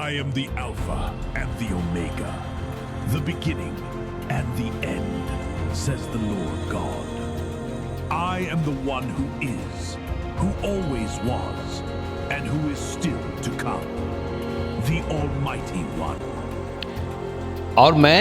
I am the Alpha and the Omega, the beginning and the end, says the Lord God. I am the one who is, who always was, and who is still to come, the Almighty One. اور میں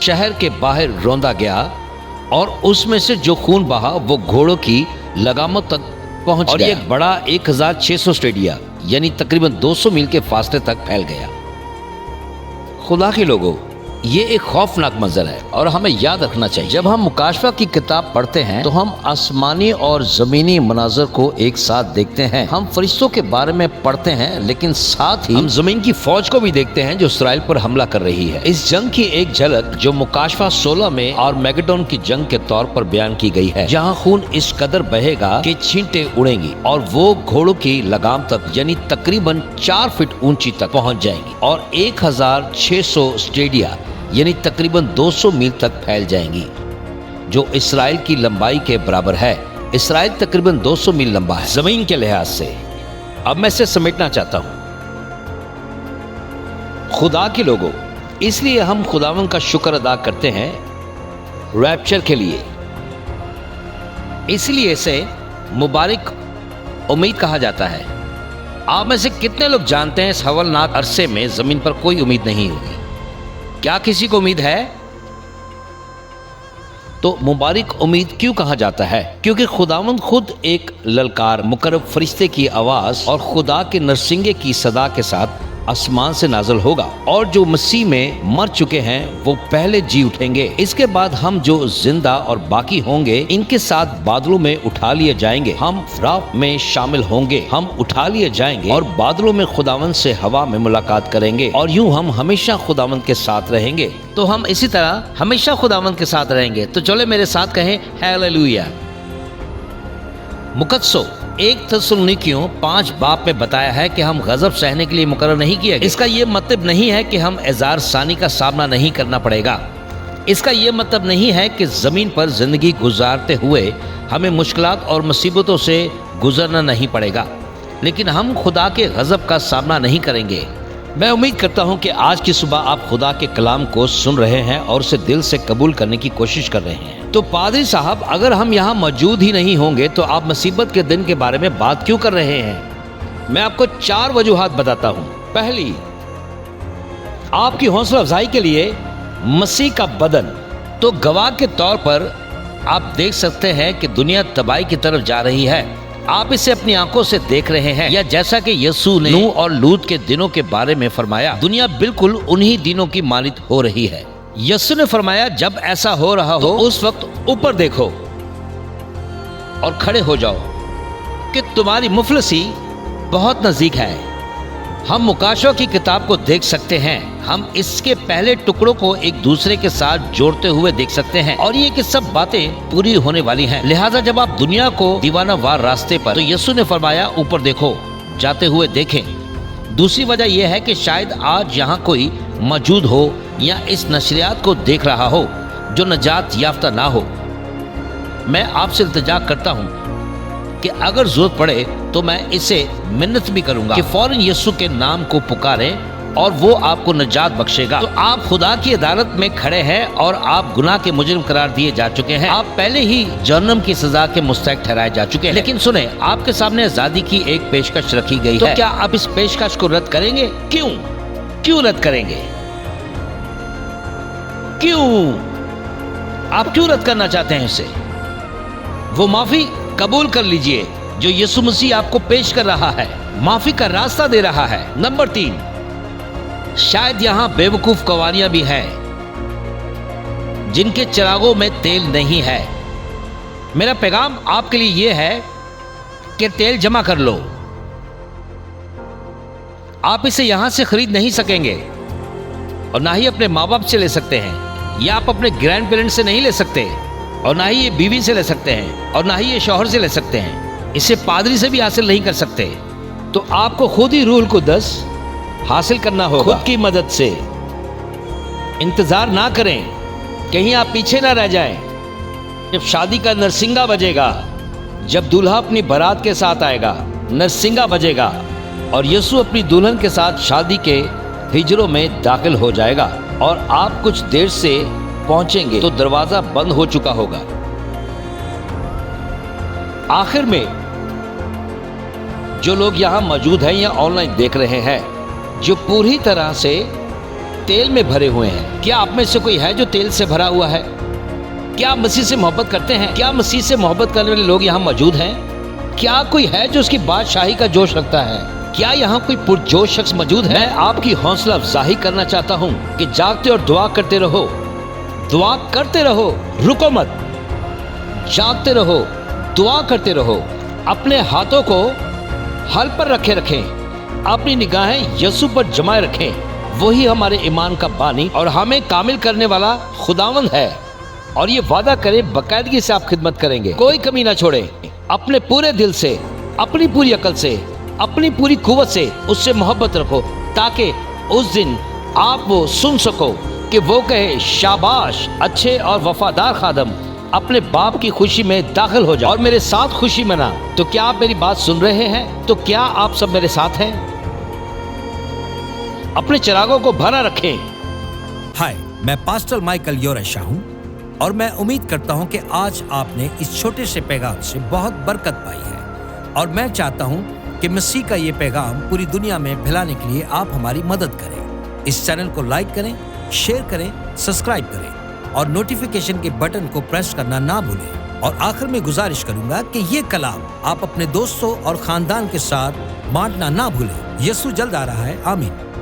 شہر کے باہر روندا گیا اور اس میں سے جو خون بہا وہ گھوڑوں کی لگاموں تک پہنچ گیا اور یہ بڑا 1600 اسٹیڈیا یعنی تقریباً 200 میل کے فاصلے تک پھیل گیا۔ خدا کے لوگوں، یہ ایک خوفناک منظر ہے اور ہمیں یاد رکھنا چاہیے جب ہم مکاشفہ کی کتاب پڑھتے ہیں تو ہم آسمانی اور زمینی مناظر کو ایک ساتھ دیکھتے ہیں۔ ہم فرشتوں کے بارے میں پڑھتے ہیں لیکن ساتھ ہی ہم زمین کی فوج کو بھی دیکھتے ہیں جو اسرائیل پر حملہ کر رہی ہے۔ اس جنگ کی ایک جھلک جو مکاشفہ 16 میں آرمیگڈون کی جنگ کے طور پر بیان کی گئی ہے، جہاں خون اس قدر بہے گا کہ چھینٹیں اڑیں گی اور وہ گھوڑوں کی لگام تک یعنی تقریباً 4 فٹ اونچی تک پہنچ جائیں گی اور 1600 اسٹیڈیا یعنی تقریباً 200 میل تک پھیل جائیں گی، جو اسرائیل کی لمبائی کے برابر ہے۔ اسرائیل تقریباً 200 میل لمبا ہے زمین کے لحاظ سے۔ اب میں اسے سمیٹنا چاہتا ہوں۔ خدا کے لوگوں، اس لیے ہم خداوند کا شکر ادا کرتے ہیں ریپچر کے لیے، اس لیے اسے مبارک امید کہا جاتا ہے۔ آپ میں سے کتنے لوگ جانتے ہیں اس ہولناک عرصے میں زمین پر کوئی امید نہیں ہوگی؟ کیا کسی کو امید ہے؟ تو مبارک امید کیوں کہا جاتا ہے؟ کیونکہ خداوند خود ایک للکار، مقرب فرشتے کی آواز اور خدا کے نرسنگے کی صدا کے ساتھ آسمان سے نازل ہوگا، اور جو مسیح میں مر چکے ہیں وہ پہلے جی اٹھیں گے۔ اس کے بعد ہم جو زندہ اور باقی ہوں گے ان کے ساتھ بادلوں میں اٹھا لیے جائیں گے، ہم راہ میں شامل ہوں گے، ہم اٹھا لیے جائیں گے اور بادلوں میں خداوند سے ہوا میں ملاقات کریں گے، اور یوں ہم ہمیشہ خداوند کے ساتھ رہیں گے۔ تو ہم اسی طرح ہمیشہ خداوند کے ساتھ رہیں گے۔ تو چلے میرے ساتھ کہیں ہیلیلویا۔ مقدسو 1 تسلونیکیوں 5 باب میں بتایا ہے کہ ہم غضب سہنے کے لیے مقرر نہیں کیے گئے۔ اس کا یہ مطلب نہیں ہے کہ ہم اعذار ثانی کا سامنا نہیں کرنا پڑے گا۔ اس کا یہ مطلب نہیں ہے کہ زمین پر زندگی گزارتے ہوئے ہمیں مشکلات اور مصیبتوں سے گزرنا نہیں پڑے گا، لیکن ہم خدا کے غضب کا سامنا نہیں کریں گے۔ میں امید کرتا ہوں کہ آج کی صبح آپ خدا کے کلام کو سن رہے ہیں اور اسے دل سے قبول کرنے کی کوشش کر رہے ہیں۔ تو پادری صاحب، اگر ہم یہاں موجود ہی نہیں ہوں گے تو آپ مصیبت کے دن کے بارے میں بات کیوں کر رہے ہیں؟ میں آپ کو 4 وجوہات بتاتا ہوں۔ پہلی، آپ کی حوصلہ افزائی کے لیے مسیح کا بدن۔ تو گواہ کے طور پر آپ دیکھ سکتے ہیں کہ دنیا تباہی کی طرف جا رہی ہے۔ آپ اسے اپنی آنکھوں سے دیکھ رہے ہیں، یا جیسا کہ یسوع نے نوح اور لوط کے دنوں کے بارے میں فرمایا، دنیا بالکل انہی دنوں کی مانند ہو رہی ہے۔ یسوع نے فرمایا جب ایسا ہو رہا ہو اس وقت اوپر دیکھو اور کھڑے ہو جاؤ کہ تمہاری مفلسی بہت نزدیک ہے۔ ہم مکاشفہ کی کتاب کو دیکھ سکتے ہیں، ہم اس کے پہلے ٹکڑوں کو ایک دوسرے کے ساتھ جوڑتے ہوئے دیکھ سکتے ہیں، اور یہ کہ سب باتیں پوری ہونے والی ہیں۔ لہٰذا جب آپ دنیا کو دیوانہ وار راستے پر، تو یسوع نے فرمایا اوپر دیکھو، جاتے ہوئے دیکھیں۔ دوسری وجہ یہ ہے کہ شاید آج یہاں کوئی موجود ہو یا اس نشریات کو دیکھ رہا ہو جو نجات یافتہ نہ ہو۔ میں آپ سے التجا کرتا ہوں کہ اگر ضرورت پڑے تو میں اسے منت بھی کروں گا کہ فوراً یسوع کے نام کو پکاریں اور وہ آپ کو نجات بخشے گا۔ تو آپ خدا کی عدالت میں کھڑے ہیں اور آپ گناہ کے مجرم قرار دیے جا چکے ہیں۔ آپ پہلے ہی جہنم کی سزا کے مستحق ٹھہرائے جا چکے ہیں۔ لیکن سنیں، آپ کے سامنے آزادی کی ایک پیشکش رکھی گئی ہے۔ تو کیا آپ اس پیشکش کو رد کریں گے؟ کیوں رد کریں گے؟ آپ کیوں رد کرنا چاہتے ہیں اسے؟ وہ معافی قبول کر لیجئے جو یسوع مسیح آپ کو پیش کر رہا ہے، معافی کا راستہ دے رہا ہے۔ نمبر 3، شاید یہاں بے وقوف قواریاں بھی ہیں جن کے چراغوں میں تیل نہیں ہے۔ میرا پیغام آپ کے لیے یہ ہے کہ تیل جمع کر لو۔ آپ اسے یہاں سے خرید نہیں سکیں گے، اور نہ ہی اپنے ماں باپ سے لے سکتے ہیں، یا آپ اپنے گرینڈ پیرنٹ سے نہیں لے سکتے، اور نہ ہی یہ بیوی سے لے سکتے ہیں، اور نہ ہی یہ شوہر سے لے سکتے ہیں۔ اسے پادری سے بھی حاصل نہیں کر سکتے۔ تو آپ کو خود ہی روح القدس حاصل کرنا ہوگا، خود کی مدد سے۔ انتظار نہ کریں، کہیں آپ پیچھے نہ رہ جائیں۔ جب شادی کا نرسنگا بجے گا، جب دولہا اپنی بارات کے ساتھ آئے گا، نرسنگا بجے گا، اور یسوع اپنی دلہن کے ساتھ شادی کے ہجروں میں داخل ہو جائے گا اور آپ کچھ دیر سے پہنچیں گے تو دروازہ بند ہو چکا ہوگا۔ آخر میں جو لوگ یہاں موجود ہیں یا آن لائن دیکھ رہے ہیں جو پوری طرح سے تیل میں بھرے ہوئے ہیں، کیا آپ میں سے کوئی ہے جو تیل سے بھرا ہوا ہے؟ کیا آپ مسیح سے محبت کرتے ہیں؟ کیا مسیح سے محبت کرنے والے لوگ یہاں موجود ہیں؟ کیا کوئی ہے جو اس کی بادشاہی کا جوش رکھتا ہے؟ کیا یہاں کوئی پرجوش شخص موجود ہے؟ میں آپ کی حوصلہ افزائی کرنا چاہتا ہوں کہ جاگتے اور دعا کرتے رہو، دعا کرتے رہو، رکو مت، جاگتے رہو، دعا کرتے رہو، اپنے ہاتھوں کو حل پر رکھیں، اپنی نگاہیں یسوع پر جمائے رکھیں، وہی ہمارے ایمان کا بانی اور ہمیں کامل کرنے والا خداوند ہے، اور یہ وعدہ کرے باقاعدگی سے آپ خدمت کریں گے، کوئی کمی نہ چھوڑیں، اپنے پورے دل سے، اپنی پوری عقل سے، اپنی پوری قوت سے اس سے محبت رکھو، تاکہ اس دن آپ وہ سن سکو کہ وہ کہے شاباش اچھے اور وفادار خادم، اپنے باپ کی خوشی میں داخل ہو جاؤ اور میرے ساتھ خوشی منا۔ تو کیا آپ میری بات سن رہے ہیں؟ تو کیا آپ سب میرے ساتھ ہیں؟ اپنے چراغوں کو بھرا رکھیں۔ ہائے، میں پاسٹر مائیکل یورشا ہوں، اور میں امید کرتا ہوں کہ آج آپ نے اس چھوٹے سے پیغام سے بہت برکت پائی ہے، اور میں چاہتا ہوں کہ مسیح کا یہ پیغام پوری دنیا میں پھیلانے کے لیے آپ ہماری مدد کریں۔ اس چینل کو لائک کریں، شیئر کریں، سبسکرائب کریں اور نوٹیفیکیشن کے بٹن کو پریس کرنا نہ بھولیں۔ اور آخر میں گزارش کروں گا کہ یہ کلام آپ اپنے دوستوں اور خاندان کے ساتھ بانٹنا نہ بھولیں۔ یسوع جلد آ رہا ہے۔ آمین۔